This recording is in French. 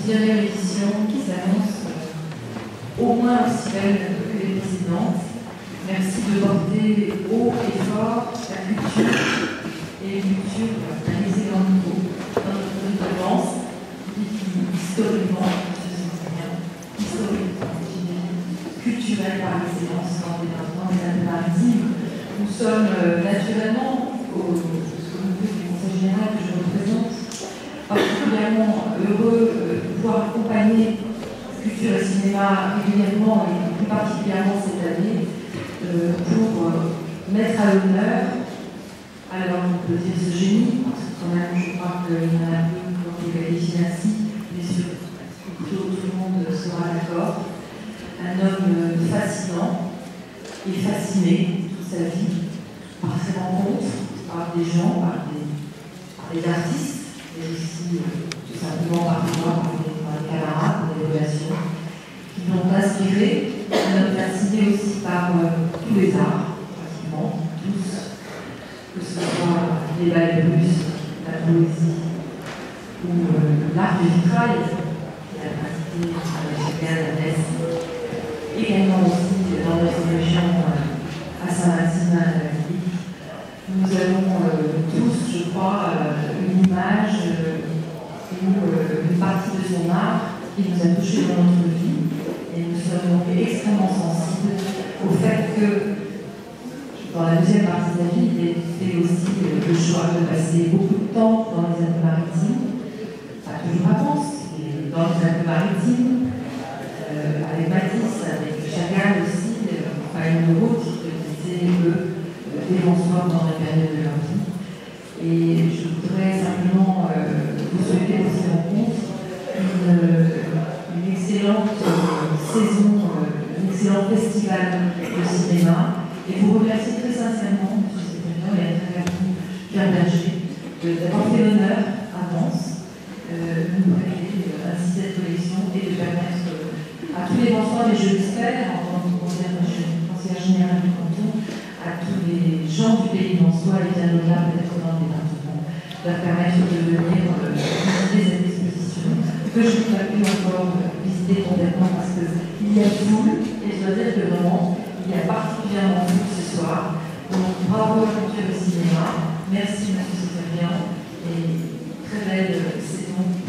11e édition qui s'annonce au moins aussi belle que les précédentes. Merci de porter haut et fort la culture et une culture à l'excellent niveau dans notre ville de Vence, qui historiquement, culturelle par excellence dans les Alpes-Maritimes. Nous sommes naturellement, au comité du Conseil général que je représente, particulièrement heureux de pouvoir accompagner culture et cinéma régulièrement et plus particulièrement cette année pour mettre à l'honneur, alors on peut dire ce génie, parce que quand même je crois qu'il y en a peu quand il est qualifié ainsi, mais surtout tout le monde sera d'accord. Un homme fascinant et fasciné toute sa vie par ses rencontres, par des gens, par des artistes, mais aussi tout simplement par des camarades, par des relations qui l'ont inspiré. Un homme fasciné aussi par tous les arts, pratiquement tous, que ce soit les ballets russes, la poésie ou l'art du vitrail, qui a pratiqué chacun la messe. Également aussi dans notre région à Saint-Martin, à la Ville. Nous avons tous, je crois, une image ou une partie de son art qui nous a touchés dans notre vie. Et nous sommes donc extrêmement sensibles au fait que dans la deuxième partie de la vie, il a fait aussi le choix de passer beaucoup de temps dans les Alpes-Maritimes, pas toujours à Vence, mais dans les Alpes-Maritimes, avec Matisse, avec Chagall aussi, une route qui étaient, eux, des François dans la période de leur vie. Et je voudrais simplement vous souhaiter pour ces rencontres une excellente saison, un excellent festival de cinéma. Et vous remercier très sincèrement, M. le Secrétaire et à travers vous, Pierre Berger, d'avoir fait l'honneur à Vence, de nous prêter ainsi cette collection et de permettre à tous les enfants, et je l'espère, en tant que conseillère générale du canton, à tous les gens du pays d'Ansois et bien au-delà, peut-être dans le département, de leur permettre de venir visiter cette exposition, que je n'ai pas pu encore visiter complètement parce qu'il y a foule, et je dois dire que vraiment, il y a particulièrement foule ce soir. Donc, bravo à la culture et au cinéma, merci M. Secrétaire, et très belle saison.